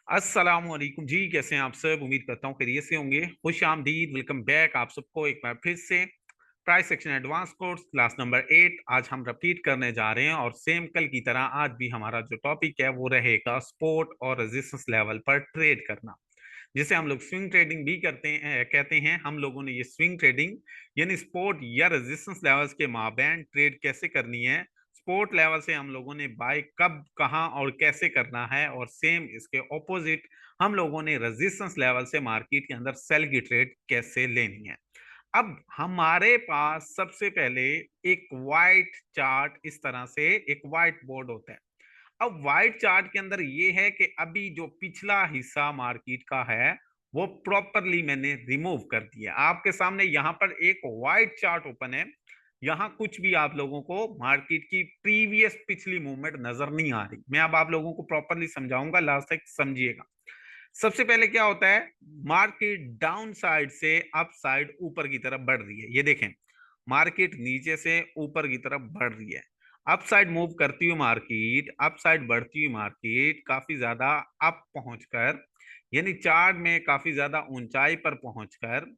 अस्सलामुअलैकुम जी, कैसे हैं आप सब। उम्मीद करता हूँ खैरियत से होंगे। खुश आमदीद, वेलकम बैक आप सबको एक बार फिर से। Price section advance course class number 8 आज हम रिपीट करने जा रहे हैं, और सेम कल की तरह आज भी हमारा जो टॉपिक है वो रहेगा सपोर्ट और रेजिस्टेंस लेवल पर ट्रेड करना, जिसे हम लोग स्विंग ट्रेडिंग भी करते हैं कहते हैं। हम लोगों ने ये स्विंग ट्रेडिंग यानी सपोर्ट या रेजिस्टेंस लेवल्स के माबैन ट्रेड कैसे करनी है, सपोर्ट लेवल से हम लोगों ने बाय कब कहां और कैसे करना है, और सेम इसके ऑपोजिट हम लोगों ने रेजिस्टेंस लेवल से मार्केट के अंदर सेल की ट्रेड कैसे लेनी है। अब हमारे पास सबसे पहले एक वाइट चार्ट, इस तरह से एक वाइट बोर्ड होता है। अब व्हाइट चार्ट के अंदर ये है कि अभी जो पिछला हिस्सा मार्केट का है वो प्रॉपरली मैंने रिमूव कर दिया। आपके सामने यहाँ पर एक व्हाइट चार्ट ओपन है। यहाँ कुछ भी आप लोगों को मार्केट की प्रीवियस पिछली मूवमेंट नजर नहीं आ रही। मैं अब आप लोगों को प्रॉपरली समझाऊंगा, लास्ट तक समझिएगा। सबसे पहले क्या होता है, मार्केट डाउन साइड से अप साइड ऊपर की तरफ बढ़ रही है। ये देखें, मार्केट नीचे से ऊपर की तरफ बढ़ रही है। अप साइड मूव करती हुई मार्केट, अप साइड बढ़ती हुई मार्केट काफी ज्यादा अप पहुंचकर, यानी चार्ट में काफी ज्यादा ऊंचाई पर पहुंचकर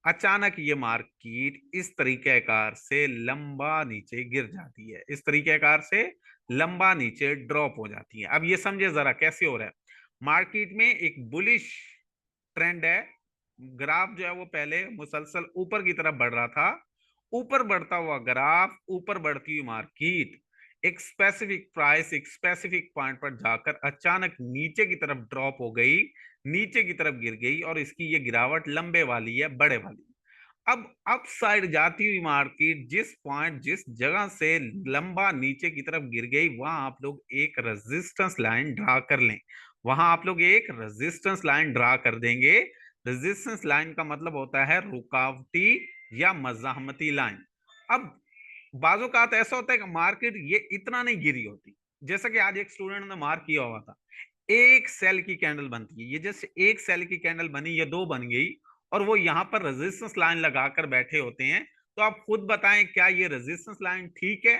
अचानक ये मार्केट इस तरीकेकार से लंबा नीचे गिर जाती है, इस तरीकेकार से लंबा नीचे ड्रॉप हो जाती है। अब ये समझे जरा कैसे हो रहा है। मार्केट में एक बुलिश ट्रेंड है। ग्राफ जो है वो पहले मुसलसल ऊपर की तरफ बढ़ रहा था। ऊपर बढ़ता हुआ ग्राफ, ऊपर बढ़ती हुई मार्केट एक स्पेसिफिक प्राइस, एक स्पेसिफिक पॉइंट पर जाकर अचानक नीचे की तरफ ड्रॉप हो गई, नीचे की तरफ गिर गई, और इसकी ये गिरावट लंबे वाली है, बड़े वाली। अब अप साइड जाती हुई मार्केट जिस पॉइंट, जिस जगह से लंबा नीचे की तरफ गिर गई, वहां आप लोग एक रेजिस्टेंस लाइन ड्रा कर लें। वहां आप लोग एक रेजिस्टेंस लाइन ड्रा कर देंगे। रेजिस्टेंस लाइन का मतलब होता है रुकावटी या मज़ाहमती लाइन। अब बाजू का ऐसा होता है कि मार्केट ये इतना नहीं गिरी होती। जैसा कि आज एक स्टूडेंट ने मार्क किया हुआ था, एक सेल की कैंडल बनती है, ये जैसे एक सेल की कैंडल बनी या दो बन गई, और वो यहां पर रेजिस्टेंस लाइन लगाकर बैठे होते हैं। तो आप खुद बताएं, क्या ये रेजिस्टेंस लाइन ठीक है?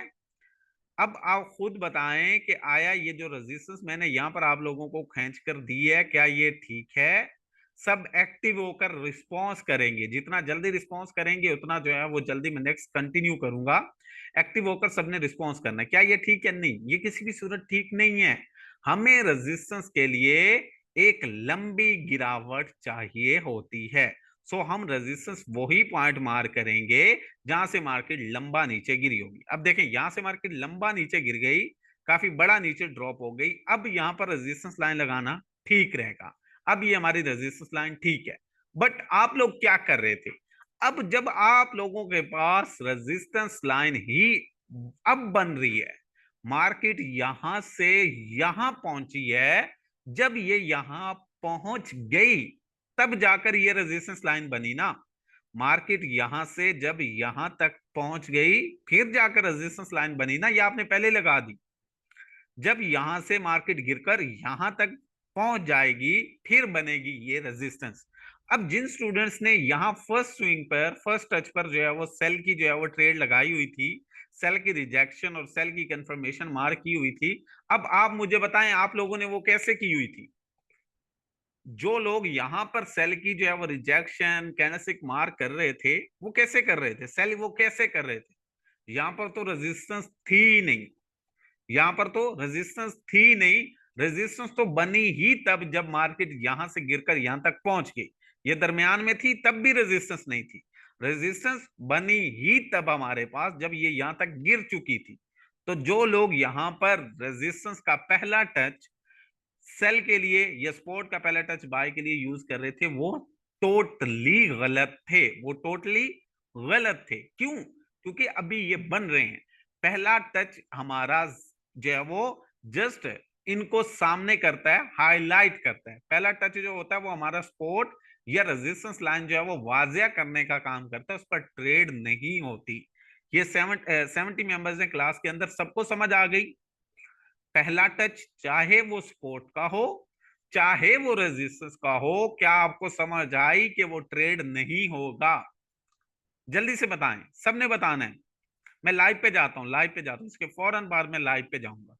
अब आप खुद बताएं कि आया ये जो रेजिस्टेंस मैंने यहां पर आप लोगों को खींच कर दी है, क्या ये ठीक है? सब एक्टिव होकर रिस्पॉन्स करेंगे। जितना जल्दी रिस्पॉन्स करेंगे उतना जो है वो जल्दी मैं नेक्स्ट कंटिन्यू करूंगा। एक्टिव होकर सबने रिस्पॉन्स करना है। क्या ये ठीक है? नहीं, ये किसी भी सूरत ठीक नहीं है। हमें रेजिस्टेंस के लिए एक लंबी गिरावट चाहिए होती है। सो हम रेजिस्टेंस वही पॉइंट मार करेंगे जहां से मार्केट लंबा नीचे गिरी होगी। अब देखें, यहां से मार्केट लंबा नीचे गिर गई, काफी बड़ा नीचे ड्रॉप हो गई। अब यहां पर रेजिस्टेंस लाइन लगाना ठीक रहेगा। अब ये हमारी रेजिस्टेंस लाइन ठीक है। बट आप लोग क्या कर रहे थे? अब जब आप लोगों के पास रेजिस्टेंस लाइन ही अब बन रही है, मार्केट यहां से यहां पहुंची है, जब ये यहां पहुंच गई तब जाकर ये रेजिस्टेंस लाइन बनी ना। मार्केट यहां से जब यहां तक पहुंच गई फिर जाकर रेजिस्टेंस लाइन बनी ना, ये आपने पहले लगा दी। जब यहां से मार्केट गिरकर यहां तक पहुंच जाएगी फिर बनेगी ये रेजिस्टेंस। अब जिन स्टूडेंट्स ने यहां फर्स्ट स्विंग पर, फर्स्ट टच पर जो है वो सेल की जो है वो ट्रेड लगाई हुई थी, सेल की रिजेक्शन और सेल की कंफर्मेशन मार्क की हुई थी, अब आप मुझे बताएं आप लोगों ने वो कैसे की हुई थी? जो लोग यहां पर सेल की जो है वो रिजेक्शन कैंडलस्टिक मार्क कर रहे थे, वो कैसे कर रहे थे? सेल वो कैसे कर रहे थे? यहां पर तो रेजिस्टेंस थी नहीं, यहां पर तो रेजिस्टेंस थी नहीं। रेजिस्टेंस तो बनी ही तब जब मार्केट यहां से गिरकर यहां तक पहुंच गई। ये दरमियान में थी तब भी रेजिस्टेंस नहीं थी। रेजिस्टेंस बनी ही तब हमारे पास जब ये यहां तक गिर चुकी थी। तो जो लोग यहां पर रेजिस्टेंस का पहला टच सेल के लिए या सपोर्ट का पहला टच बाय के लिए यूज कर रहे थे, वो टोटली गलत थे। वो टोटली गलत थे। क्यों? क्योंकि अभी ये बन रहे हैं। पहला टच हमारा जो है वो जस्ट इनको सामने करता है, हाईलाइट करता है। पहला टच जो होता है वो हमारा सपोर्ट या रेजिस्टेंस लाइन जो है वो वाजिया करने का काम करता है, उस पर ट्रेड नहीं होती। ये 70 मेंबर्स ने क्लास के अंदर सबको समझ आ गई। पहला टच चाहे वो सपोर्ट का हो चाहे वो रेजिस्टेंस का हो, क्या आपको समझ आई कि वो ट्रेड नहीं होगा? जल्दी से बताएं, सबने बताना है। मैं लाइव पे जाता हूं, लाइव पे जाता हूं, इसके फौरन बाद मैं लाइव पे जाऊंगा।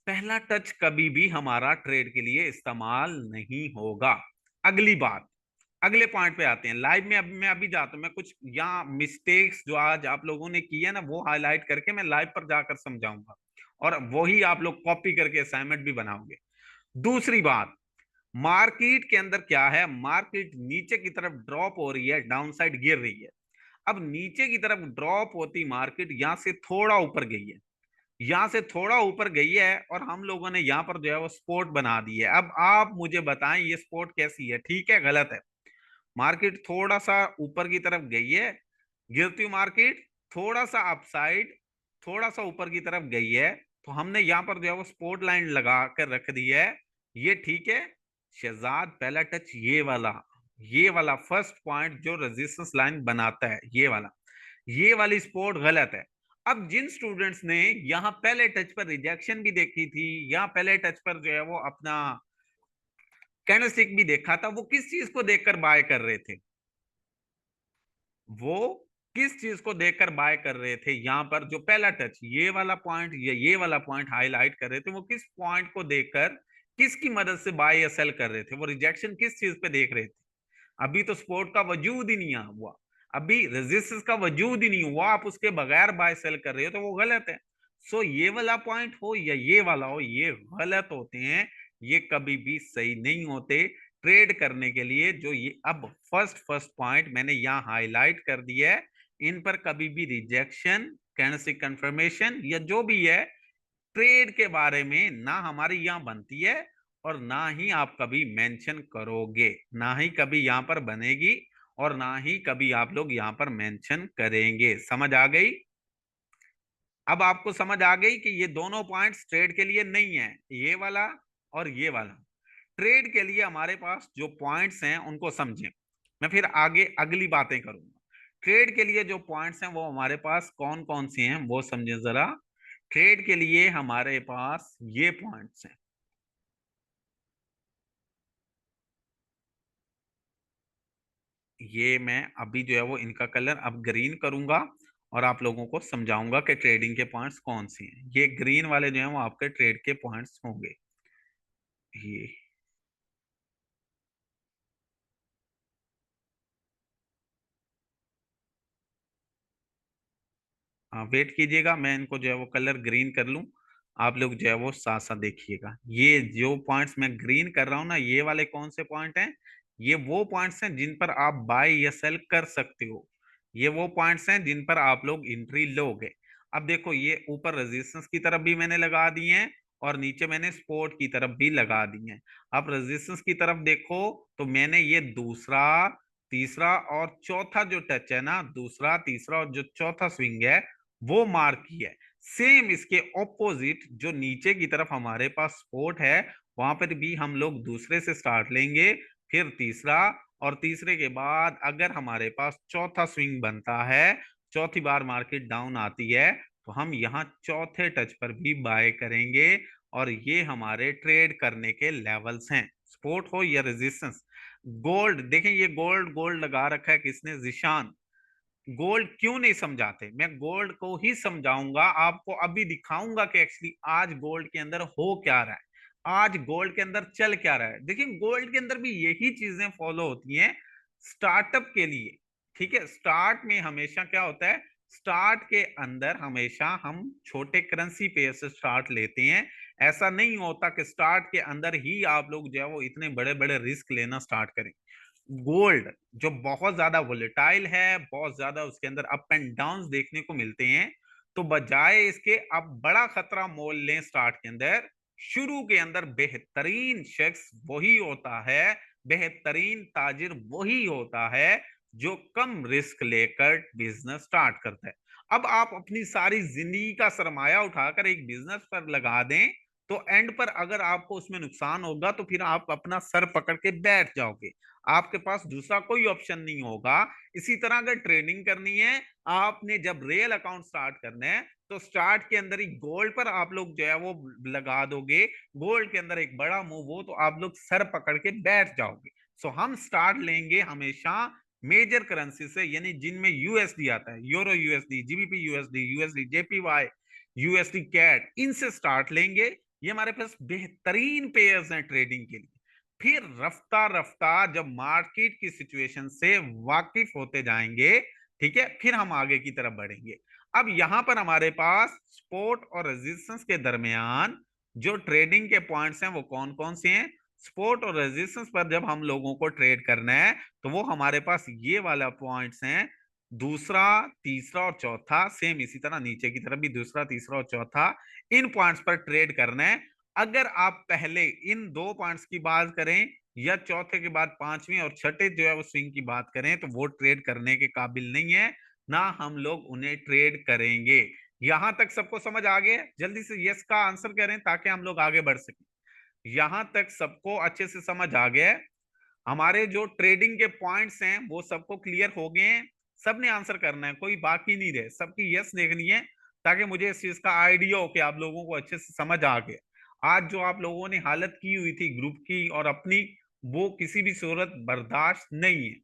पहला टच कभी भी हमारा ट्रेड के लिए इस्तेमाल नहीं होगा। अगली बात, अगले पॉइंट पे आते हैं। लाइव में अब मैं अभी जाता हूं, मैं कुछ यहाँ मिस्टेक्स जो आज आप लोगों ने की है ना वो हाईलाइट करके मैं लाइव पर जाकर समझाऊंगा, और वही आप लोग कॉपी करके असाइनमेंट भी बनाओगे। दूसरी बात, मार्केट के अंदर क्या है, मार्केट नीचे की तरफ ड्रॉप हो रही है, डाउन साइड गिर रही है। अब नीचे की तरफ ड्रॉप होती मार्केट यहां से थोड़ा ऊपर गई है, यहां से थोड़ा ऊपर गई है, और हम लोगों ने यहां पर जो है वो स्पोर्ट बना दी है। अब आप मुझे बताएं ये स्पोर्ट कैसी है, ठीक है गलत है? मार्केट थोड़ा सा ऊपर की तरफ गई है, गिरती हुई मार्केट थोड़ा सा अपसाइड, थोड़ा सा ऊपर की तरफ गई है, तो हमने यहां पर जो है वो स्पोर्ट लाइन लगा कर रख दी है। ये ठीक है शहजाद, पहला टच ये वाला फर्स्ट पॉइंट जो रेजिस्टेंस लाइन बनाता है, ये वाली स्पोर्ट गलत है। अब जिन स्टूडेंट्स ने यहाँ पहले टच पर रिजेक्शन भी देखी थी, यहाँ पहले टच पर जो है वो अपना कैंडलस्टिक भी देखा था, वो किस चीज को देखकर बाय कर रहे थे? वो किस चीज को देखकर बाय कर रहे थे? यहाँ पर जो पहला टच, ये वाला पॉइंट, ये वाला पॉइंट हाईलाइट कर रहे थे, वो किस पॉइंट को देखकर, किसकी मदद से बाय या सेल कर रहे थे? वो रिजेक्शन किस चीज पे देख रहे थे? अभी तो सपोर्ट का वजूद ही नहीं हुआ, अभी रेजिस्टेंस का वजूद ही नहीं हुआ, आप उसके बगैर बाय सेल कर रहे हो, तो वो गलत है। सो ये वाला पॉइंट हो या ये वाला हो, ये गलत होते हैं, ये कभी भी सही नहीं होते ट्रेड करने के लिए। जो ये अब फर्स्ट पॉइंट मैंने यहाँ हाईलाइट कर दिया है, इन पर कभी भी रिजेक्शन, कैंडलस्टिक कंफर्मेशन या जो भी है ट्रेड के बारे में ना हमारी यहाँ बनती है, और ना ही आप कभी मेंशन करोगे, ना ही कभी यहाँ पर बनेगी, और ना ही कभी आप लोग यहाँ पर मेंशन करेंगे। समझ आ गई? अब आपको समझ आ गई कि ये दोनों पॉइंट्स ट्रेड के लिए नहीं है, ये वाला और ये वाला। ट्रेड के लिए हमारे पास जो पॉइंट्स हैं उनको समझें, मैं फिर आगे अगली बातें करूंगा। ट्रेड के लिए जो पॉइंट्स हैं वो हमारे पास कौन कौन से हैं वो समझें जरा। ट्रेड के लिए हमारे पास ये पॉइंट्स हैं, ये मैं अभी जो है वो इनका कलर अब ग्रीन करूंगा, और आप लोगों को समझाऊंगा कि ट्रेडिंग के पॉइंट्स कौन से हैं। ये ग्रीन वाले जो हैं वो आपके ट्रेड के पॉइंट्स होंगे। ये हाँ, वेट कीजिएगा, मैं इनको जो है वो कलर ग्रीन कर लूं, आप लोग जो है वो साथ साथ देखिएगा। ये जो पॉइंट्स मैं ग्रीन कर रहा हूं ना, ये वाले कौन से पॉइंट हैं? ये वो पॉइंट्स हैं जिन पर आप बाय या सेल कर सकते हो, ये वो पॉइंट्स हैं जिन पर आप लोग एंट्री लोगे। अब देखो ये ऊपर रेजिस्टेंस की तरफ भी मैंने लगा दिए हैं, और नीचे मैंने सपोर्ट की तरफ भी लगा दिए हैं। अब रेजिस्टेंस की तरफ देखो, तो मैंने ये दूसरा, तीसरा और चौथा जो टच है ना, दूसरा तीसरा और जो चौथा स्विंग है वो मार्क किया है। सेम इसके ऑपोजिट जो नीचे की तरफ हमारे पास सपोर्ट है, वहां पर भी हम लोग दूसरे से स्टार्ट लेंगे, फिर तीसरा, और तीसरे के बाद अगर हमारे पास चौथा स्विंग बनता है, चौथी बार मार्केट डाउन आती है, तो हम यहाँ चौथे टच पर भी बाय करेंगे। और ये हमारे ट्रेड करने के लेवल्स हैं, सपोर्ट हो या रेजिस्टेंस। गोल्ड देखें, ये गोल्ड गोल्ड लगा रखा है किसने? जिशान। गोल्ड क्यों नहीं समझाते? मैं गोल्ड को ही समझाऊंगा, आपको अभी दिखाऊंगा कि एक्चुअली आज गोल्ड के अंदर हो क्या रहा है, आज गोल्ड के अंदर चल क्या रहा है। देखिए गोल्ड के अंदर भी यही चीजें फॉलो होती हैं स्टार्टअप के लिए। ठीक है, स्टार्ट में हमेशा क्या होता है, स्टार्ट के अंदर हमेशा हम छोटे करेंसी पेयर से स्टार्ट लेते हैं। ऐसा नहीं होता कि स्टार्ट के अंदर ही आप लोग जो है वो इतने बड़े बड़े रिस्क लेना स्टार्ट करें। गोल्ड जो बहुत ज्यादा वोलेटाइल है, बहुत ज्यादा उसके अंदर अप एंड डाउन देखने को मिलते हैं, तो बजाय इसके आप बड़ा खतरा मोल लें स्टार्ट के अंदर, शुरू के अंदर बेहतरीन शख्स वही होता है, बेहतरीन ताजिर वही होता है जो कम रिस्क लेकर बिजनेस स्टार्ट करता है। अब आप अपनी सारी जिंदगी का सरमाया उठाकर एक बिजनेस पर लगा दें, तो एंड पर अगर आपको उसमें नुकसान होगा तो फिर आप अपना सर पकड़ के बैठ जाओगे, आपके पास दूसरा कोई ऑप्शन नहीं होगा। इसी तरह अगर ट्रेडिंग करनी है, आपने जब रियल अकाउंट स्टार्ट करना है, तो स्टार्ट के अंदर ही गोल्ड पर आप लोग जो है वो लगा दोगे, गोल्ड के अंदर एक बड़ा मूव हो तो आप लोग सर पकड़ के बैठ जाओगे। सो हम स्टार्ट लेंगे हमेशा मेजर करेंसी से, यानी जिनमें यूएसडी आता है, euro USD, GBP USD, USD JPY, USD CAD, इनसे स्टार्ट लेंगे। ये हमारे पास बेहतरीन पेयर्स हैं ट्रेडिंग के लिए। फिर रफ्ता रफ्ता जब मार्केट की सिचुएशन से वाकिफ होते जाएंगे, ठीक है, फिर हम आगे की तरफ बढ़ेंगे। अब यहां पर हमारे पास सपोर्ट और रेजिस्टेंस के दरमियान जो ट्रेडिंग के पॉइंट्स हैं वो कौन कौन से हैं। सपोर्ट और रेजिस्टेंस पर जब हम लोगों को ट्रेड करना है तो वो हमारे पास ये वाला पॉइंट्स हैं, दूसरा, तीसरा और चौथा। सेम इसी तरह नीचे की तरफ भी दूसरा, तीसरा और चौथा, इन पॉइंट्स पर ट्रेड करना है। अगर आप पहले इन दो पॉइंट्स की बात करें या चौथे के बाद पांचवें और छठे जो है वो स्विंग की बात करें तो वो ट्रेड करने के काबिल नहीं है, ना हम लोग उन्हें ट्रेड करेंगे। यहां तक सबको समझ आ गया? जल्दी से यस का आंसर करें ताकि हम लोग आगे बढ़ सकें। यहां तक सबको अच्छे से समझ आ गया है? हमारे जो ट्रेडिंग के पॉइंट्स हैं वो सबको क्लियर हो गए हैं? सबने आंसर करना है, कोई बाकी नहीं रहे, सबकी यस देखनी है ताकि मुझे इस चीज का आइडिया हो कि आप लोगों को अच्छे से समझ आ गया। आज जो आप लोगों ने हालत की हुई थी ग्रुप की और अपनी, वो किसी भी सूरत बर्दाश्त नहीं है।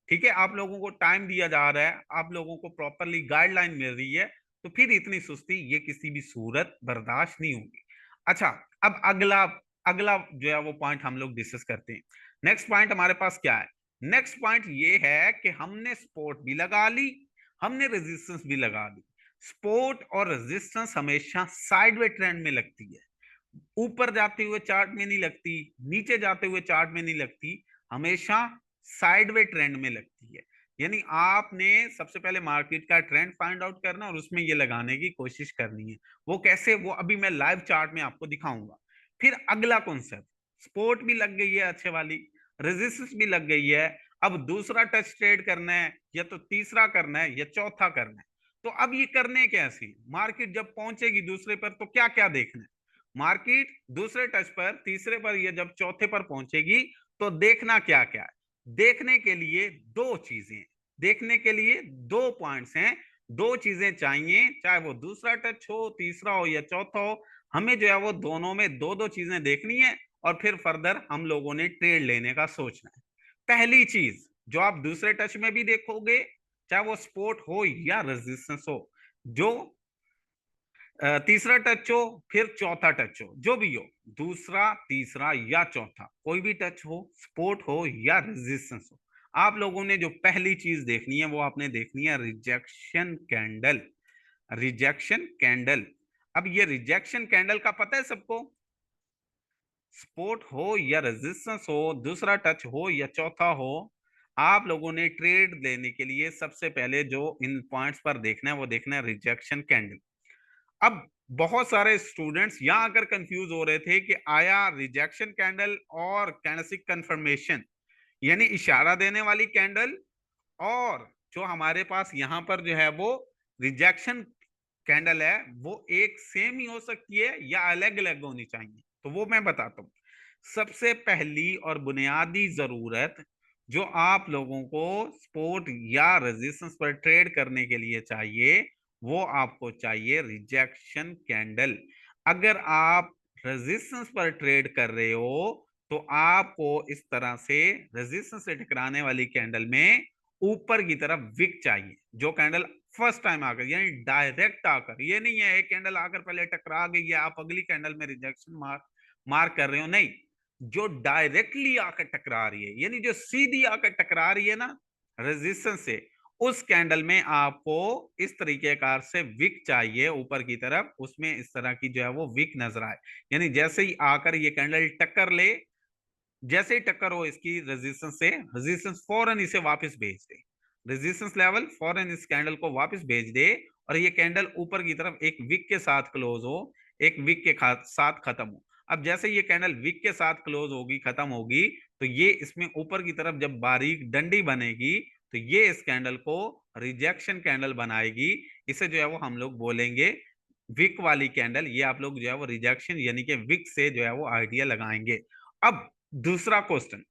ठीक है, आप लोगों को टाइम दिया जा रहा है, आप लोगों को प्रॉपरली गाइडलाइन मिल रही है, तो फिर इतनी सुस्ती ये किसी भी सूरत बर्दाश्त नहीं होगी। अच्छा, अब अगला अगला जो है वो पॉइंट हम लोग डिस्कस करते हैं। नेक्स्ट पॉइंट हमारे पास क्या है? नेक्स्ट पॉइंट ये है कि हमने सपोर्ट भी लगा ली, हमने रेजिस्टेंस भी लगा ली। सपोर्ट और रेजिस्टेंस हमेशा साइडवे ट्रेंड में लगती है, ऊपर जाते हुए चार्ट में नहीं लगती, नीचे जाते हुए चार्ट में नहीं लगती, हमेशा साइडवे ट्रेंड में लगती है। यानी आपने सबसे पहले मार्केट का ट्रेंड फाइंड आउट करना और उसमें ये लगाने की कोशिश करनी है। वो कैसे, वो अभी मैं लाइव चार्ट में आपको दिखाऊंगा। फिर अगला कॉन्सेप्ट, सपोर्ट भी लग गई है अच्छे वाली, रेजिस्टेंस भी लग गई है। अब दूसरा टच ट्रेड करना है या तो तीसरा करना है या चौथा करना है। तो अब ये करने कैसे, मार्केट जब पहुंचेगी दूसरे पर तो क्या क्या देखना है। मार्केट दूसरे टच पर, तीसरे पर या जब चौथे पर पहुंचेगी तो देखना क्या क्या है। देखने के लिए दो चीजें, देखने के लिए दो पॉइंट्स हैं, दो चीजें चाहिए, चाहे वो दूसरा टच हो, तीसरा हो या चौथा हो। हमें जो है वो दोनों में दो दो चीजें देखनी है और फिर फर्दर हम लोगों ने ट्रेड लेने का सोचना है। पहली चीज जो आप दूसरे टच में भी देखोगे, चाहे वो सपोर्ट हो या रेजिस्टेंस हो, जो तीसरा टच हो फिर चौथा टच हो, जो भी हो, दूसरा, तीसरा या चौथा, कोई भी टच हो, सपोर्ट हो या रेजिस्टेंस हो, आप लोगों ने जो पहली चीज देखनी है वो आपने देखनी है रिजेक्शन कैंडल। Rejection candle. अब ये रिजेक्शन कैंडल का पता है सबको? सपोर्ट हो या रेजिस्टेंस हो, दूसरा टच हो या चौथा हो, आप लोगों ने ट्रेड लेने के लिए सबसे पहले जो इन पॉइंट्स पर देखना है वो देखना है रिजेक्शन कैंडल। अब बहुत सारे स्टूडेंट्स यहां आकर कंफ्यूज हो रहे थे कि आया रिजेक्शन कैंडल और कैंडलस्टिक कंफर्मेशन, यानी इशारा देने वाली कैंडल, और जो हमारे पास यहां पर जो है वो रिजेक्शन कैंडल है, वो एक सेम ही हो सकती है या अलग अलग होनी चाहिए। तो वो मैं बताता हूँ। सबसे पहली और बुनियादी जरूरत जो आप लोगों को सपोर्ट या रेजिस्टेंस पर ट्रेड करने के लिए चाहिए, वो आपको चाहिए रिजेक्शन कैंडल। अगर आप रेजिस्टेंस पर ट्रेड कर रहे हो तो आपको इस तरह से रेजिस्टेंस से टकराने वाली कैंडल में ऊपर की तरफ विक चाहिए। जो कैंडल फर्स्ट टाइम आकर, यानी डायरेक्ट आकर, ये नहीं है एक कैंडल आकर पहले टकरा गई है आप अगली कैंडल में रिजेक्शन मार्क कर रहे हो, नहीं, जो डायरेक्टली आकर टकरा रही है, यानी जो सीधी आकर टकरा रही है ना रेजिस्टेंस से, उस कैंडल में आपको इस तरीके कार से विक चाहिए ऊपर की तरफ, उसमें इस तरह की जो है वो विक नजर आए। यानी जैसे ही आकर ये कैंडल टक्कर ले, जैसे ही टक्कर हो इसकी रेजिस्टेंस से, रेजिस्टेंस फौरन इसे वापस भेज दे, रेजिस्टेंस लेवल फौरन इस कैंडल को वापस भेज दे, और ये कैंडल ऊपर की तरफ एक विक के साथ क्लोज हो, एक विक के साथ खत्म हो। अब जैसे ये कैंडल विक के साथ क्लोज होगी, खत्म होगी, तो ये इसमें ऊपर की तरफ जब बारीक डंडी बनेगी तो ये इस कैंडल को रिजेक्शन कैंडल बनाएगी। इसे जो है वो हम लोग बोलेंगे विक वाली कैंडल। ये आप लोग जो है वो रिजेक्शन यानी कि विक से जो है वो आइडिया लगाएंगे। अब दूसरा क्वेश्चन,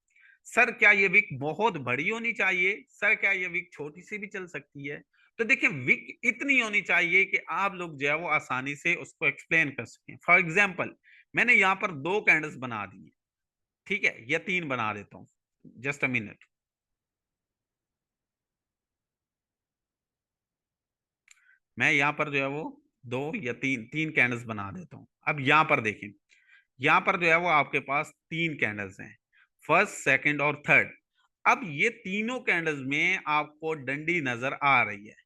सर क्या ये विक बहुत बड़ी होनी चाहिए, सर क्या ये विक छोटी सी भी चल सकती है? तो देखिए, विक इतनी होनी चाहिए कि आप लोग जो है वो आसानी से उसको एक्सप्लेन कर सकें। फॉर एग्जाम्पल, मैंने यहां पर दो कैंडल्स बना दी, ठीक है, या तीन बना देता हूं, जस्ट अ मिनट। मैं यहां पर जो है वो दो या तीन तीन कैंडल्स बना देता हूं। अब यहां पर देखें, यहाँ पर जो है वो आपके पास 3 कैंडल्स हैं, फर्स्ट, सेकंड और थर्ड। अब ये तीनों कैंडल्स में आपको डंडी नजर आ रही है।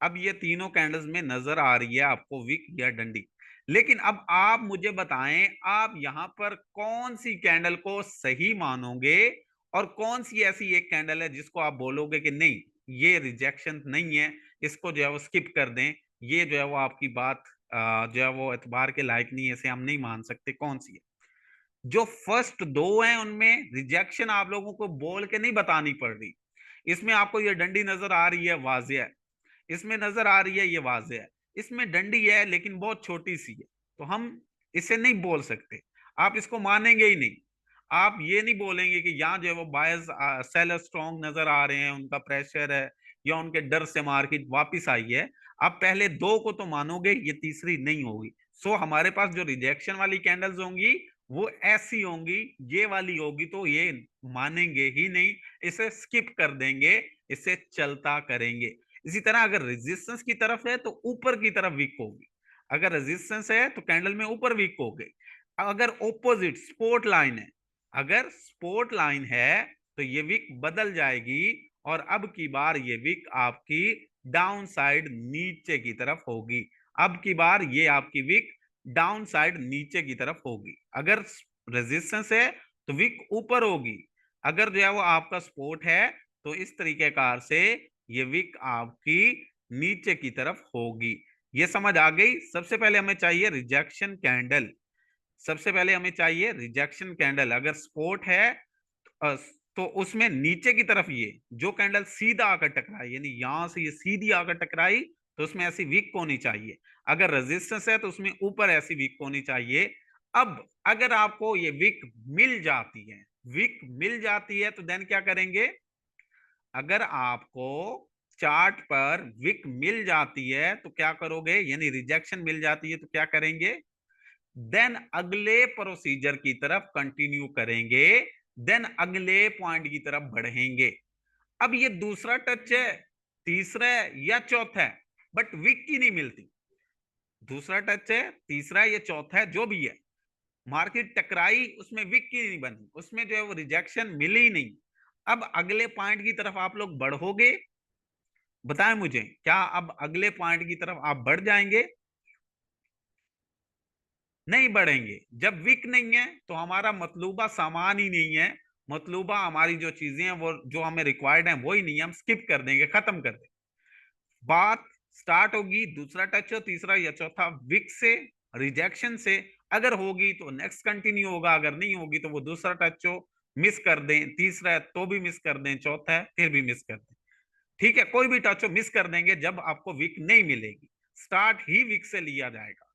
अब ये तीनों कैंडल्स में नजर आ रही है आपको विक या डंडी। लेकिन अब आप मुझे बताएं, आप यहां पर कौन सी कैंडल को सही मानोगे और कौन सी ऐसी एक कैंडल है जिसको आप बोलोगे कि नहीं, ये रिजेक्शन नहीं है, इसको जो है वो स्किप कर दें, ये जो है वो आपकी बात जो है वो एतबार के लायक नहीं है, इसे हम नहीं मान सकते। कौन सी है? जो फर्स्ट दो हैं उनमें रिजेक्शन आप लोगों को बोल के नहीं बतानी पड़ रही। इसमें आपको ये डंडी नजर आ रही है, वाज़ेह है। इसमें नजर आ रही है, ये वाज़ेह है। इसमें डंडी है लेकिन बहुत छोटी सी है, तो हम इसे नहीं बोल सकते। आप इसको मानेंगे ही नहीं। आप ये नहीं बोलेंगे कि यहाँ जो है वो बायर्स सेलर स्ट्रॉन्ग नजर आ रहे हैं, उनका प्रेशर है या उनके डर से मार्केट वापस आई है। आप पहले दो को तो मानोगे, ये तीसरी नहीं होगी। सो हमारे पास जो रिजेक्शन वाली कैंडल्स होंगी वो ऐसी होंगी, ये वाली होगी तो ये मानेंगे ही नहीं, इसे स्किप कर देंगे, इसे चलता करेंगे। इसी तरह अगर रेजिस्टेंस की तरफ है तो ऊपर की तरफ वीक होगी, अगर रेजिस्टेंस है तो कैंडल में ऊपर वीक हो गई। अगर ऑपोजिट स्पोर्ट लाइन है, अगर स्पोर्ट लाइन है तो ये वीक बदल जाएगी और अब की बार ये वीक आपकी डाउन साइड नीचे की तरफ होगी। अब की बार ये आपकी वीक डाउन साइड नीचे की तरफ होगी। अगर रेजिस्टेंस है तो वीक ऊपर होगी, अगर जो है वो आपका सपोर्ट है तो इस तरीके कार से ये विक आपकी नीचे की तरफ होगी। ये समझ आ गई? सबसे पहले हमें चाहिए रिजेक्शन कैंडल। सबसे पहले हमें चाहिए रिजेक्शन कैंडल। अगर सपोर्ट है अ, तो उसमें नीचे की तरफ ये जो कैंडल सीधा आकर टकराई, यानी यहां से ये सीधी आकर टकराई, तो उसमें ऐसी वीक होनी चाहिए। अगर रेजिस्टेंस है तो उसमें ऊपर ऐसी वीक होनी चाहिए। अब अगर आपको ये वीक मिल जाती है, वीक मिल जाती है तो देन क्या करेंगे? अगर आपको चार्ट पर विक मिल जाती है तो क्या करोगे, यानी रिजेक्शन मिल जाती है तो क्या करेंगे? देन अगले प्रोसीजर की तरफ कंटिन्यू करेंगे, देन अगले पॉइंट की तरफ बढ़ेंगे। अब ये दूसरा टच है, तीसरा है या चौथा है, बट विक की नहीं मिलती। दूसरा टच है, तीसरा है या चौथा है, जो भी है, मार्केट टकराई, उसमें विक की नहीं बनी, उसमें जो है वो रिजेक्शन मिली नहीं। अब अगले पॉइंट की तरफ आप लोग बढ़ोगे? बताएं मुझे, क्या अब अगले पॉइंट की तरफ आप बढ़ जाएंगे? नहीं बढ़ेंगे। जब विक नहीं है तो हमारा मतलूबा सामान ही नहीं है, मतलूबा हमारी जो चीजें हैं वो जो हमें रिक्वायर्ड है वही नहीं है, हम स्किप कर देंगे, खत्म कर देंगे। बात स्टार्ट होगी दूसरा टच हो, तीसरा या चौथा, विक से, रिजेक्शन से। अगर होगी तो नेक्स्ट कंटिन्यू होगा, अगर नहीं होगी तो वो दूसरा टच हो, मिस कर दें, तीसरा है तो भी मिस कर दें, चौथा है फिर भी मिस कर दें। ठीक है, कोई भी टच हो मिस कर देंगे जब आपको वीक नहीं मिलेगी। स्टार्ट ही वीक से लिया जाएगा,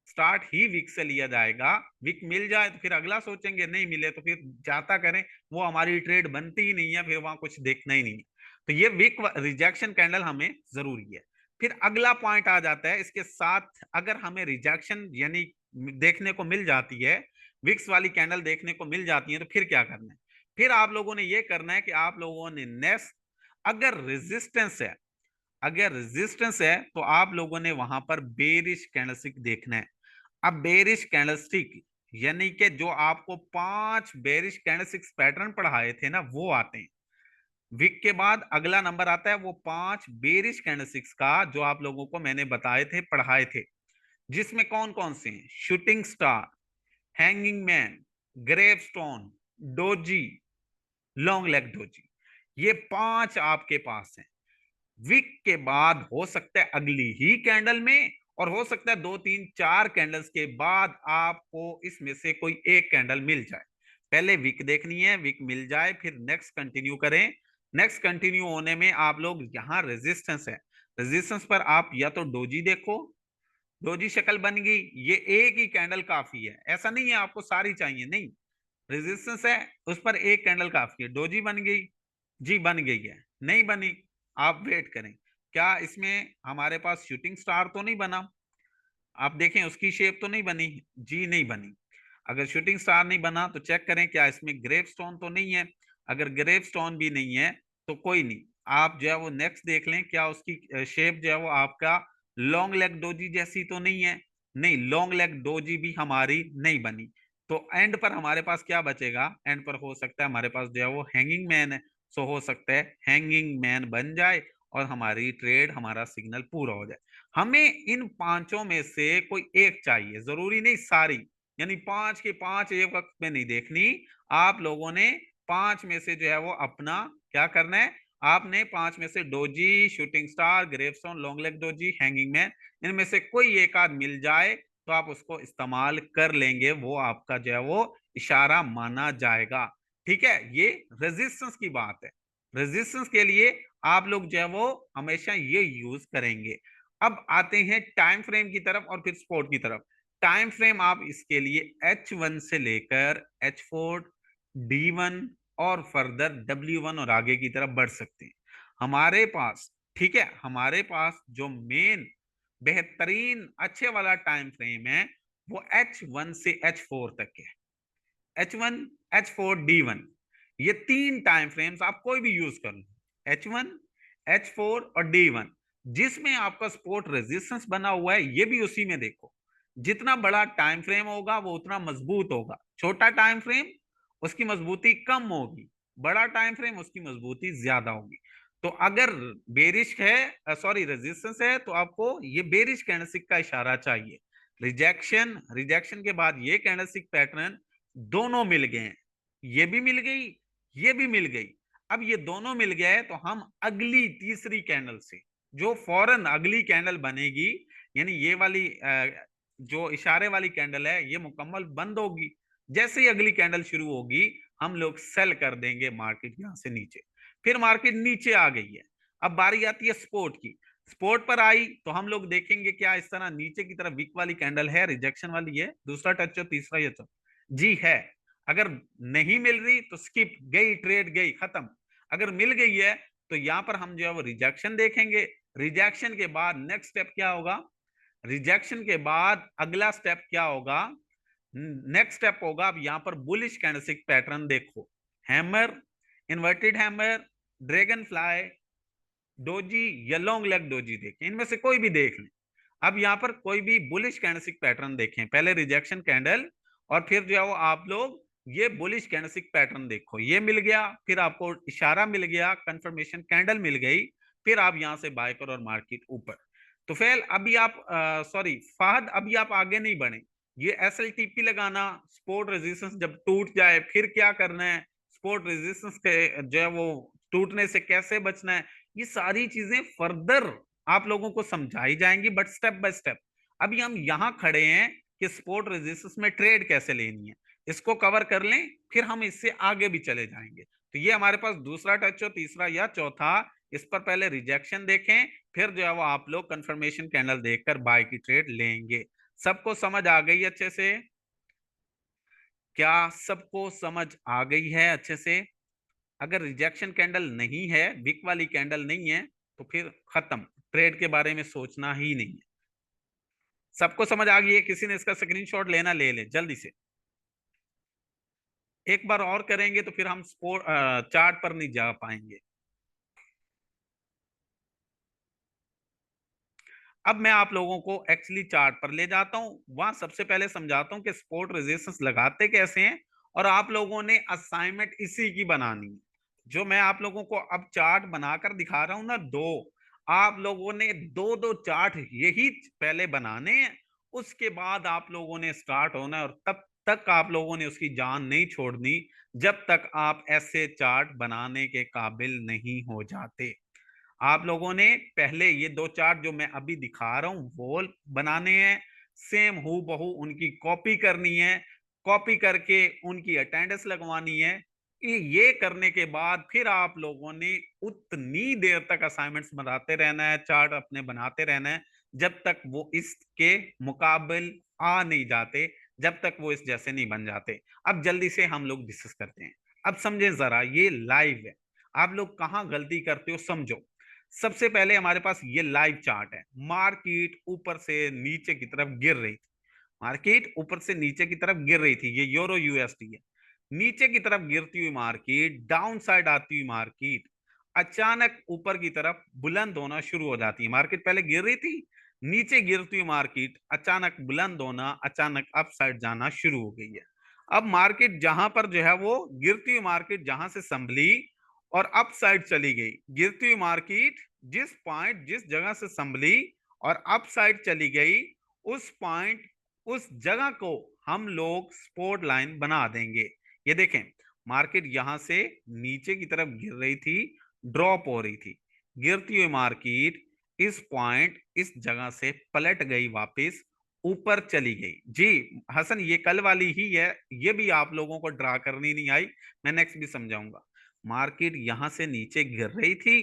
स्टार्ट ही वीक से लिया जाएगा। वीक मिल जाए तो फिर अगला सोचेंगे, नहीं मिले तो फिर जाता करें, वो हमारी ट्रेड बनती ही नहीं है, फिर वहां कुछ देखना ही नहीं है। तो ये वीक रिजेक्शन कैंडल हमें जरूरी है। फिर अगला पॉइंट आ जाता है इसके साथ, अगर हमें रिजेक्शन यानी देखने को मिल जाती है, विक्स वाली कैंडल देखने को मिल जाती है, तो फिर क्या करना है? फिर आप लोगों ने ये करना है कि आप लोगों ने नेक्स्ट, अगर रेजिस्टेंस है, अगर रेजिस्टेंस है तो आप लोगों ने वहां पर बेरिश कैंडलस्टिक देखना है। अब बेरिश कैंडलस्टिक यानी कि जो आपको 5 बेरिश कैंडलस्टिक्स पैटर्न पढ़ाए थे ना, वो आते हैं। विक के बाद अगला नंबर आता है वो 5 बेरिश कैंडलस्टिक्स का, जो आप लोगों को मैंने बताए थे, पढ़ाए थे, जिसमें कौन कौन से हैं? Shooting star, hanging man, gravestone, doji, long leg doji. ये 5 आपके पास हैं। विक के बाद हो सकता है अगली ही कैंडल में, और हो सकता है 2 3 4 कैंडल्स के बाद आपको इसमें से कोई एक कैंडल मिल जाए। पहले विक देखनी है, विक मिल जाए फिर नेक्स्ट कंटिन्यू करें। नेक्स्ट कंटिन्यू होने में आप लोग, यहां रेजिस्टेंस है, रेजिस्टेंस पर आप या तो डोजी देखो, डोजी शक्ल बन गई, ये एक ही कैंडल काफी है, ऐसा नहीं है आपको सारी चाहिए, नहीं। रेजिस्टेंस है, उस पर एक कैंडल काफी है, डोजी बन गई, जी बन गई है, नहीं बनी, आप वेट करें। क्या इसमें हमारे पास शूटिंग स्टार तो नहीं बना? आप देखें उसकी शेप तो नहीं बनी, जी नहीं बनी। अगर शूटिंग स्टार नहीं बना तो चेक करें क्या इसमें ग्रेप स्टोन तो नहीं है। अगर ग्रेप स्टोन भी नहीं है तो कोई नहीं, आप जो है वो नेक्स्ट देख लें, क्या उसकी शेप जो है वो आपका लॉन्ग लेग डोजी जैसी तो नहीं है? नहीं, लॉन्ग लेग डोजी भी हमारी नहीं बनी। तो एंड पर हमारे पास क्या बचेगा, एंड पर हो सकता है हमारे पास जो है वो हैंगिंग मैन है, सो हो सकता है हैंगिंग मैन बन जाए और हमारी ट्रेड, हमारा सिग्नल पूरा हो जाए। हमें इन पांचों में से कोई एक चाहिए, जरूरी नहीं सारी, यानी पांच के पांच एक वक्त में नहीं देखनी। आप लोगों ने पांच में से जो है वो अपना क्या करना है, आपने पांच में से doji, shooting star, gravestone, long leg doji, hanging man, इनमें से कोई एक आध मिल जाए तो आप उसको इस्तेमाल कर लेंगे, वो आपका जो है वो इशारा माना जाएगा। ठीक है, ये रेजिस्टेंस की बात है। रेजिस्टेंस के लिए आप लोग जो है वो हमेशा ये यूज करेंगे। अब आते हैं टाइम फ्रेम की तरफ और फिर सपोर्ट की तरफ। टाइम फ्रेम आप इसके लिए H1 से लेकर H4, D1 और फर्दर W1 और आगे की तरफ बढ़ सकते हैं हमारे पास। ठीक है, हमारे पास जो मेन बेहतरीन अच्छे वाला टाइम फ्रेम है वो H1 से H4 तक है। H1, H4, D1, ये तीन टाइम फ्रेम्स आप कोई भी यूज कर लो, H1, H4 और D1, जिसमें आपका सपोर्ट रेजिस्टेंस बना हुआ है, ये भी उसी में देखो। जितना बड़ा टाइम फ्रेम होगा वो उतना मजबूत होगा, छोटा टाइम फ्रेम उसकी मजबूती कम होगी, बड़ा टाइम फ्रेम उसकी मजबूती ज्यादा होगी। तो अगर बेरिश है, सॉरी रेजिस्टेंस है, तो आपको ये बेरिश कैंडलस्टिक का इशारा चाहिए। रिजेक्शन, रिजेक्शन के बाद ये कैंडलस्टिक पैटर्न दोनों मिल गए हैं, ये भी मिल गई, ये भी मिल गई। अब ये दोनों मिल गया है तो हम अगली तीसरी कैंडल से जो फौरन अगली कैंडल बनेगी, यानी ये वाली जो इशारे वाली कैंडल है ये मुकम्मल बंद होगी, जैसे ही अगली कैंडल शुरू होगी हम लोग सेल कर देंगे मार्केट यहां से नीचे। फिर मार्केट नीचे आ गई है, अब बारी आती है स्पोर्ट की। स्पोर्ट पर आई तो हम लोग देखेंगे क्या इस तरह नीचे की तरफ वीक वाली कैंडल है, रिजेक्शन वाली है, दूसरा टच हो, तीसरा ये तो जी है। अगर नहीं मिल रही तो स्किप, गई ट्रेड, गई, खत्म। अगर मिल गई है तो यहां पर हम जो है वो रिजेक्शन देखेंगे। रिजेक्शन के बाद नेक्स्ट स्टेप क्या होगा, रिजेक्शन के बाद अगला स्टेप क्या होगा, नेक्स्ट स्टेप होगा, अब यहां पर बुलिश कैंडलस्टिक पैटर्न देखो, hammer, inverted hammer, dragon fly, doji या लॉन्ग लेग डोजी देखें, इनमें से कोई भी देख लें। अब यहाँ पर कोई भी बुलिश कैंडलस्टिक पैटर्न देखें, पहले रिजेक्शन कैंडल और फिर जो है वो आप लोग ये बुलिश कैंडलस्टिक पैटर्न देखो, ये मिल गया, फिर आपको इशारा मिल गया, कंफर्मेशन कैंडल मिल गई, फिर आप यहां से बाय करो और मार्केट ऊपर। तो फिर अभी आप सॉरी फाहद, अभी आप आगे नहीं बढ़े। ये SLTP लगाना, सपोर्ट रेजिस्टेंस जब टूट जाए फिर क्या करना है, सपोर्ट रेजिस्टेंस के जो है वो टूटने से कैसे बचना है, ये सारी चीजें फर्दर आप लोगों को समझाई जाएंगी, बट स्टेप बाय स्टेप। अभी हम यहां खड़े हैं कि सपोर्ट रेजिस्टेंस में ट्रेड कैसे लेनी है, इसको कवर कर लें, फिर हम इससे आगे भी चले जाएंगे। तो ये हमारे पास दूसरा टच हो, तीसरा या चौथा, इस पर पहले रिजेक्शन देखें, फिर जो है वो आप लोग कंफर्मेशन कैंडल देखकर बाय की ट्रेड लेंगे। सबको समझ आ गई अच्छे से? क्या सबको समझ आ गई है अच्छे से? अगर रिजेक्शन कैंडल नहीं है, विक वाली कैंडल नहीं है, तो फिर खत्म, ट्रेड के बारे में सोचना ही नहीं है। सबको समझ आ गई है? किसी ने इसका स्क्रीनशॉट लेना ले ले जल्दी से। एक बार और करेंगे तो फिर हम स्पोर्ट चार्ट पर नहीं जा पाएंगे। अब मैं आप लोगों को एक्चुअली चार्ट पर ले जाता हूं, वहां सबसे पहले समझाता हूं कि सपोर्ट रेजिस्टेंस लगाते कैसे हैं, और आप लोगों ने असाइनमेंट इसी की बनानी है। जो मैं आप लोगों को अब चार्ट बनाकर दिखा रहा हूं ना, दो, आप लोगों ने दो दो चार्ट यही पहले बनाने हैं, उसके बाद आप लोगों ने स्टार्ट होना है, और तब तक आप लोगों ने उसकी जान नहीं छोड़नी जब तक आप ऐसे चार्ट बनाने के काबिल नहीं हो जाते। आप लोगों ने पहले ये दो चार्ट जो मैं अभी दिखा रहा हूं वो बनाने हैं, सेम हू बहू उनकी कॉपी करनी है, कॉपी करके उनकी अटेंडेंस लगवानी है। ये करने के बाद फिर आप लोगों ने उतनी देर तक असाइनमेंट्स बनाते रहना है, चार्ट अपने बनाते रहना है, जब तक वो इसके मुकाबिल आ नहीं जाते, जब तक वो इस जैसे नहीं बन जाते। अब जल्दी से हम लोग डिस्कस करते हैं। अब समझे जरा, ये लाइव है, आप लोग कहाँ गलती करते हो समझो। सबसे पहले हमारे पास ये लाइव चार्ट है, मार्केट ऊपर से नीचे की तरफ गिर रही थी, मार्केट ऊपर से नीचे की तरफ गिर रही थी, ये यूरो USD है। नीचे की तरफ गिरती हुई मार्केट, डाउन साइड आती हुई मार्केट अचानक ऊपर की तरफ बुलंद होना शुरू हो जाती है। मार्केट पहले गिर रही थी, नीचे गिरती हुई मार्केट अचानक बुलंद होना, अचानक अप साइड जाना शुरू हो गई है। अब मार्केट जहां पर जो है वो गिरती हुई मार्केट जहां से संभली और अप साइड चली गई, गिरती हुई मार्केट जिस जगह से संभली और अप साइड चली गई, उस पॉइंट उस जगह को हम लोग स्पोर्ट लाइन बना देंगे। ये देखें, मार्केट यहां से नीचे की तरफ गिर रही थी, ड्रॉप हो रही थी, गिरती हुई मार्केट इस पॉइंट इस जगह से पलट गई, वापस ऊपर चली गई। जी हसन, ये कल वाली ही है, ये भी आप लोगों को ड्रा करनी नहीं आई, मैं नेक्स्ट भी समझाऊंगा। मार्केट यहां से नीचे गिर रही थी,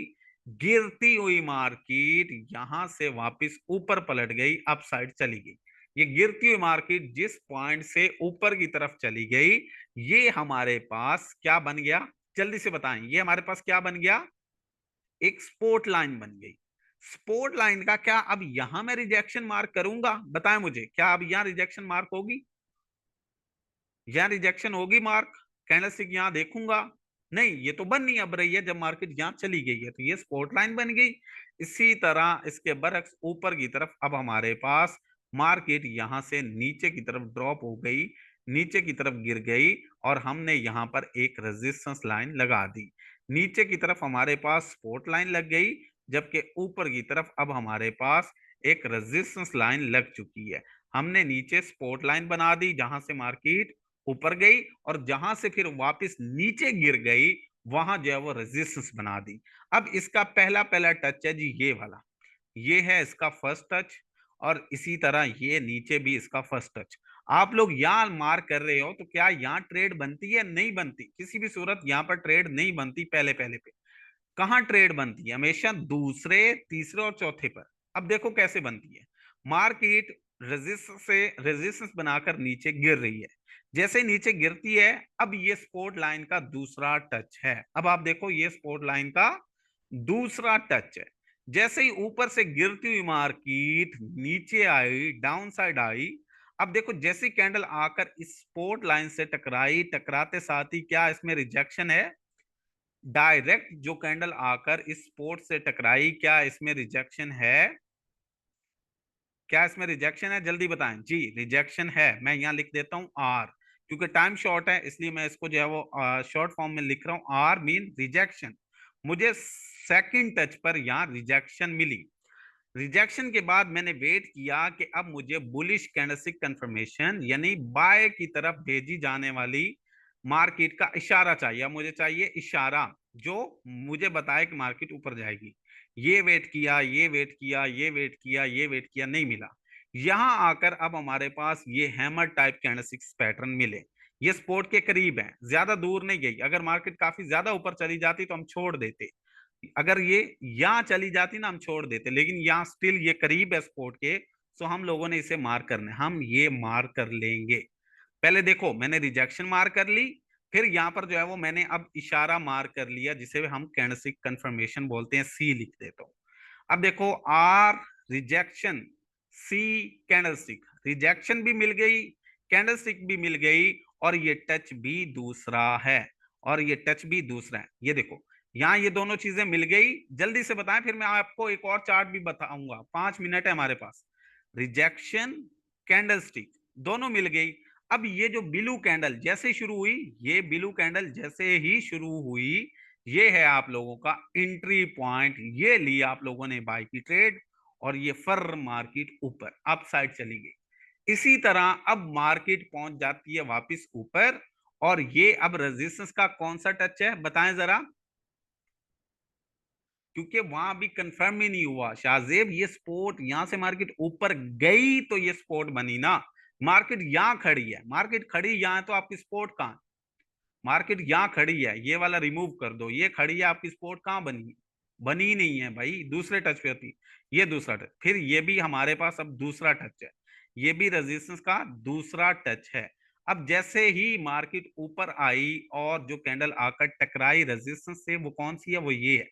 गिरती हुई मार्केट यहां से वापस ऊपर पलट गई, अप साइड चली गई। ये गिरती हुई मार्केट जिस पॉइंट से ऊपर की तरफ चली गई, ये हमारे पास क्या बन गया, जल्दी से बताएं, ये हमारे पास क्या बन गया, एक स्पोर्ट लाइन बन गई। स्पोर्ट लाइन का क्या अब यहां मैं रिजेक्शन मार्क करूंगा, बताएं मुझे, क्या अब यहां रिजेक्शन मार्क होगी, यहां रिजेक्शन होगी मार्क, कैंडलस्टिक यहां देखूंगा, नहीं, ये तो बन नहीं अब रही है जब मार्केट यहां चली गई है, तो ये स्पोर्ट लाइन बन गई। इसी तरह इसके बरक्स ऊपर की तरफ अब हमारे पास मार्केट यहां से नीचे की तरफ ड्रॉप हो गई, नीचे की तरफ गिर गई, और हमने यहां पर एक रेजिस्टेंस लाइन लगा दी। नीचे की तरफ हमारे पास स्पोर्ट लाइन लग गई, जबकि ऊपर की तरफ अब हमारे पास एक रेजिस्टेंस लाइन लग चुकी है। हमने नीचे स्पोर्ट लाइन बना दी जहां से मार्केट ऊपर गई, और जहां से फिर वापस नीचे गिर गई, वहां जो है वो रेजिस्टेंस बना दी। अब इसका पहला पहला टच है जी, ये वाला, ये है इसका फर्स्ट टच, और इसी तरह ये नीचे भी इसका फर्स्ट टच। आप लोग यहां मार्क कर रहे हो, तो क्या यहां ट्रेड बनती है, नहीं बनती, किसी भी सूरत यहां पर ट्रेड नहीं बनती। पहले पहले पे कहां ट्रेड बनती है, हमेशा दूसरे, तीसरे और चौथे पर। अब देखो कैसे बनती है, मार्केट रेजिस्टेंस बनाकर नीचे गिर रही है, जैसे नीचे गिरती है, अब ये स्पोर्ट लाइन का दूसरा टच है। अब आप देखो, ये स्पोर्ट लाइन का दूसरा टच है। जैसे ही ऊपर से गिरती हुई मार्केट नीचे आई, डाउन साइड आई, अब देखो जैसी कैंडल आकर इस स्पोर्ट लाइन से टकराई, टकराते साथ ही क्या इसमें रिजेक्शन है, डायरेक्ट जो कैंडल आकर इस स्पोर्ट से टकराई, क्या इसमें रिजेक्शन है, क्या इसमें रिजेक्शन है, जल्दी बताएं जी, रिजेक्शन है। मैं यहां लिख देता हूं आर, क्योंकि टाइम शॉर्ट है इसलिए मैं इसको जो है वो शॉर्ट फॉर्म में लिख रहा हूं, आर मीन रिजेक्शन। मुझे सेकंड टच पर यहां रिजेक्शन मिली। रिजेक्शन के बाद मैंने वेट किया कि अब मुझे बुलिश कैंडलस्टिक कंफर्मेशन यानी बाय की तरफ भेजी जाने वाली मार्केट का इशारा चाहिए। अब मुझे चाहिए इशारा जो मुझे बताए कि मार्केट ऊपर जाएगी। ये वेट किया, ये वेट किया, ये वेट किया, ये वेट किया, नहीं मिला। यहां आकर अब हमारे पास ये हैमर टाइप कैंडलस्टिक्स पैटर्न मिले। ये सपोर्ट के करीब है, ज्यादा दूर नहीं गई। अगर मार्केट काफी ज्यादा ऊपर चली जाती तो हम छोड़ देते, अगर ये यहां चली जाती ना हम छोड़ देते, लेकिन यहाँ स्टिल ये करीब है सपोर्ट के, तो हम लोगों ने इसे मार करना है, हम ये मार कर लेंगे। पहले देखो मैंने रिजेक्शन मार कर ली, फिर यहां पर जो है वो मैंने अब इशारा मार कर लिया, जिसे हम कैंडलस्टिक कंफर्मेशन बोलते हैं, सी लिख देता हूं। अब देखो R rejection, C candlestick, rejection भी मिल गई, कैंडलस्टिक भी मिल गई, और ये टच भी दूसरा है, और ये टच भी दूसरा है। ये देखो यहाँ ये दोनों चीजें मिल गई। जल्दी से बताएं, फिर मैं आपको एक और चार्ट भी बताऊंगा, 5 मिनट है हमारे पास। रिजेक्शन, कैंडलस्टिक, दोनों मिल गई। अब ये जो ब्लू कैंडल जैसे शुरू हुई, ये ब्लू कैंडल जैसे ही शुरू हुई, ये है आप लोगों का एंट्री पॉइंट, ये ली आप लोगों ने बाय की ट्रेड, और ये फर मार्केट ऊपर अप साइड चली गई। इसी तरह अब मार्केट पहुंच जाती है वापस ऊपर, और ये अब रेजिस्टेंस का कौन सा टच है बताएं जरा, क्योंकि वहां भी कंफर्म ही नहीं हुआ शाहजेब, ये स्पोर्ट यहां से मार्केट ऊपर गई तो ये स्पोर्ट बनी ना। मार्केट यहां खड़ी है, मार्केट खड़ी यहां है, तो आपकी स्पोर्ट कहां, मार्केट यहाँ खड़ी है, ये वाला रिमूव कर दो, ये खड़ी है, आपकी स्पोर्ट कहाँ बनी, बनी नहीं है भाई, दूसरे टच पे होती। ये दूसरा टच, फिर ये भी हमारे पास अब दूसरा टच है, ये भी रेजिस्टेंस का दूसरा टच है। अब जैसे ही मार्केट ऊपर आई और जो कैंडल आकर टकराई रेजिस्टेंस से, वो कौन सी है, वो ये है,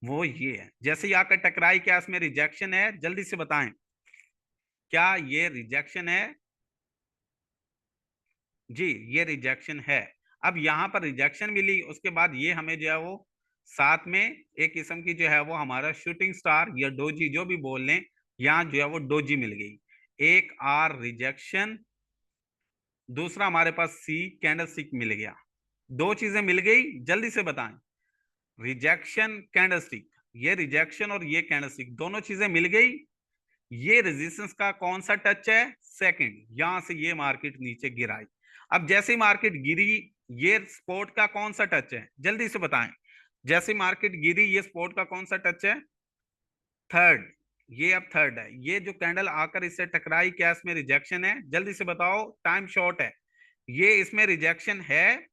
वो ये है। जैसे ही आकर टकराई, क्या इसमें रिजेक्शन है, जल्दी से बताएं, क्या ये रिजेक्शन है, जी ये रिजेक्शन है। अब यहां पर रिजेक्शन मिली, उसके बाद ये हमें जो है वो साथ में एक किस्म की जो है वो हमारा शूटिंग स्टार या डोजी जो भी बोल लें, यहाँ जो है वो डोजी मिल गई। एक आर रिजेक्शन, दूसरा हमारे पास सी कैंडलस्टिक मिल गया। दो चीजें मिल गई, जल्दी से बताएं। रिजेक्शन कैंडलस्टिक, ये रिजेक्शन और ये कैंडलस्टिक दोनों चीजें मिल गई। ये रेजिस्टेंस का कौन सा टच है? सेकंड। यहां से ये मार्केट नीचे गिराई। अब जैसे मार्केट गिरी, ये स्पोर्ट का कौन सा टच है? जल्दी से बताएं। जैसे मार्केट गिरी, ये स्पोर्ट का कौन सा टच है? थर्ड। ये अब थर्ड है। ये जो कैंडल आकर इससे टकराई, क्या इसमें रिजेक्शन है? जल्दी से बताओ, टाइम शॉर्ट है। ये इसमें रिजेक्शन है।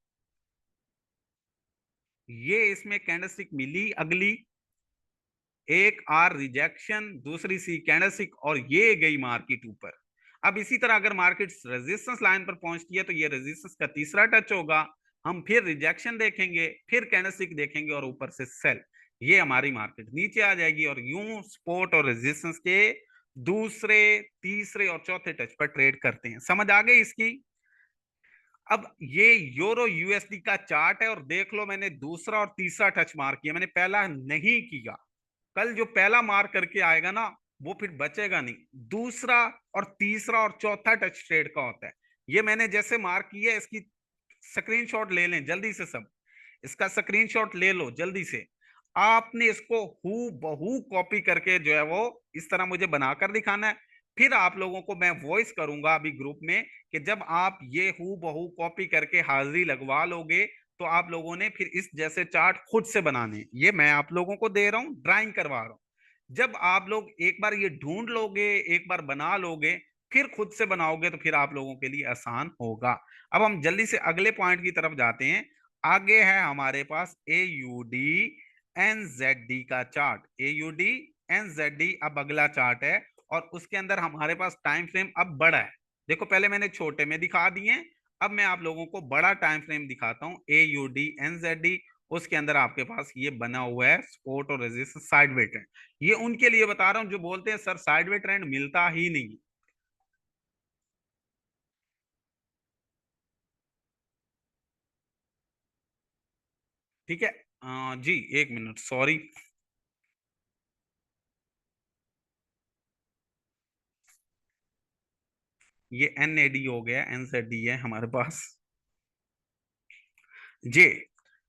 ये इसमें कैंडलस्टिक मिली अगली, एक आर रिजेक्शन, दूसरी सी कैंडलस्टिक, और ये गई मार्केट ऊपर। अब इसी तरह अगर मार्केट रेजिस्टेंस लाइन पर पहुंचती है तो ये रेजिस्टेंस का तीसरा टच होगा। हम फिर रिजेक्शन देखेंगे, फिर कैंडलस्टिक देखेंगे और ऊपर से सेल। ये हमारी मार्केट नीचे आ जाएगी और यूं सपोर्ट और रेजिस्टेंस के दूसरे, तीसरे और चौथे टच पर ट्रेड करते हैं। समझ आ गई इसकी? अब ये यूरो यूएसडी का चार्ट है और देख लो, मैंने दूसरा और तीसरा टच मार्क किया, मैंने पहला नहीं किया। कल जो पहला मार्क करके आएगा ना, वो फिर बचेगा नहीं। दूसरा और तीसरा और चौथा टच ट्रेड का होता है। ये मैंने जैसे मार्क किया, इसकी स्क्रीनशॉट ले लें जल्दी से सब। इसका स्क्रीनशॉट ले लो जल्दी से। आपने इसको हु बहू कॉपी करके जो है वो इस तरह मुझे बनाकर दिखाना है। फिर आप लोगों को मैं वॉइस करूंगा अभी ग्रुप में कि जब आप ये हु बहू कॉपी करके हाजिरी लगवा लोगे तो आप लोगों ने फिर इस जैसे चार्ट खुद से बनाने। ये मैं आप लोगों को दे रहा हूं, ड्राइंग करवा रहा हूं। जब आप लोग एक बार ये ढूंढ लोगे, एक बार बना लोगे, फिर खुद से बनाओगे तो फिर आप लोगों के लिए आसान होगा। अब हम जल्दी से अगले पॉइंट की तरफ जाते हैं। आगे है हमारे पास AUD NZD का चार्ट। AUD NZD अब अगला चार्ट है और उसके अंदर हमारे पास टाइम फ्रेम अब बड़ा है। देखो, पहले मैंने छोटे में दिखा दिए, अब मैं आप लोगों को बड़ा टाइम फ्रेम दिखाता हूं। AUD NZD, उसके अंदर आपके पास ये बना हुआ है सपोर्ट और रेजिस्टेंस, साइडवे ट्रेंड। ये उनके लिए बता रहा हूं जो बोलते हैं सर साइडवे ट्रेंड मिलता ही नहीं। ठीक है। जी, एक मिनट, सॉरी। ये NAD हो गया, NZD है हमारे पास। जे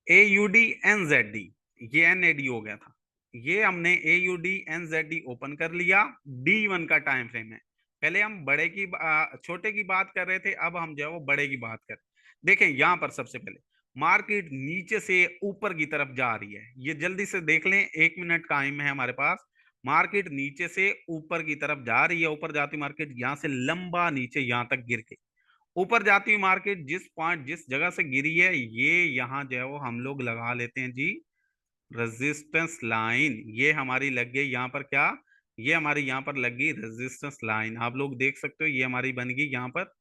AUD NZD, ये NAD हो गया था। ये हमने AUD NZD ओपन कर लिया। D1 का टाइम फ्रेम है। पहले हम बड़े की छोटे की बात कर रहे थे, अब हम जो है वो बड़े की बात कर। देखें यहां पर सबसे पहले मार्केट नीचे से ऊपर की तरफ जा रही है। ये जल्दी से देख लें, 1 मिनट टाइम है हमारे पास। मार्केट नीचे से ऊपर की तरफ जा रही है। ऊपर जाती मार्केट यहां से लंबा नीचे यहां तक गिर के ऊपर जाती हुई मार्केट जिस पॉइंट, जिस जगह से गिरी है, ये यहाँ जो है वो हम लोग लगा लेते हैं जी रेजिस्टेंस लाइन। ये हमारी लग गई यहाँ पर क्या? ये हमारी यहाँ पर लग गई रेजिस्टेंस लाइन। आप लोग देख सकते हो, ये हमारी बन गई यहाँ पर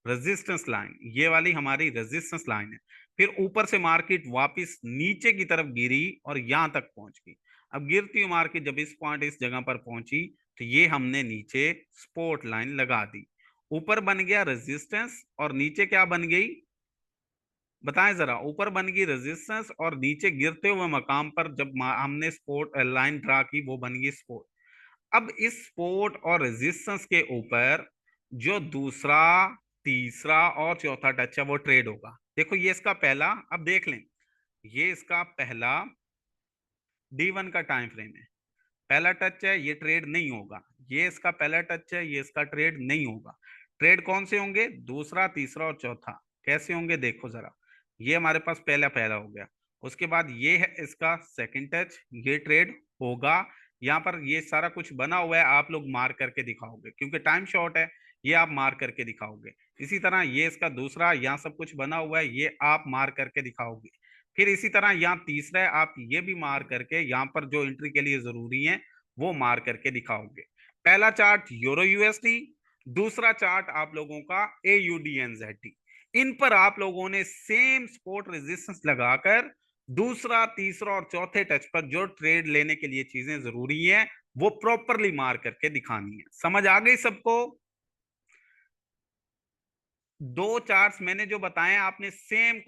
रेजिस्टेंस लाइन। ये वाली हमारी रेजिस्टेंस लाइन है। फिर ऊपर से मार्केट वापस नीचे की तरफ गिरी और यहां तक पहुंच गई। अब गिरती हुई मार्केट जब इस पॉइंट, इस जगह पर पहुंची, तो ये हमने नीचे स्पॉट लाइन लगा दी। ऊपर बन गया रेजिस्टेंस और नीचे क्या बन गई? बताएं जरा। ऊपर बन गई रेजिस्टेंस और नीचे गिरते हुए मकाम पर जब हमने स्पोर्ट लाइन ड्रा की, वो बन गई स्पोर्ट। अब इस स्पोर्ट और रेजिस्टेंस के ऊपर जो दूसरा, तीसरा और चौथा टच है वो ट्रेड होगा। देखो ये इसका पहला, अब देख लें, ये इसका पहला D1 का टाइम फ्रेम है। पहला टच है, ये ट्रेड नहीं होगा। ये इसका पहला टच है, ये इसका ट्रेड नहीं होगा। ट्रेड कौन से होंगे? दूसरा, तीसरा और चौथा। कैसे होंगे देखो जरा। ये हमारे पास पहला पहला हो गया। उसके बाद ये है इसका सेकंड टच, ये ट्रेड होगा। यहाँ पर ये सारा कुछ बना हुआ है, आप लोग मार करके दिखाओगे क्योंकि टाइम शॉर्ट है। ये आप मार करके दिखाओगे। इसी तरह ये इसका दूसरा, यहाँ सब कुछ बना हुआ है, ये आप मार करके दिखाओगे। फिर इसी तरह यहाँ तीसरा है, आप ये भी मार करके यहाँ पर जो एंट्री के लिए जरूरी है वो मार करके दिखाओगे। पहला चार्ट यूरो यूएसडी, दूसरा चार्ट आप लोगों का AUD NZD। इन पर आप लोगों ने सेम सपोर्ट रेजिस्टेंस लगाकर दूसरा, तीसरा और चौथे टच पर जो ट्रेड लेने के लिए चीजें जरूरी हैं वो प्रॉपरली मार करके दिखानी है। समझ आ गई सबको? दो चार्ट्स मैंने जो बताए आपने सेम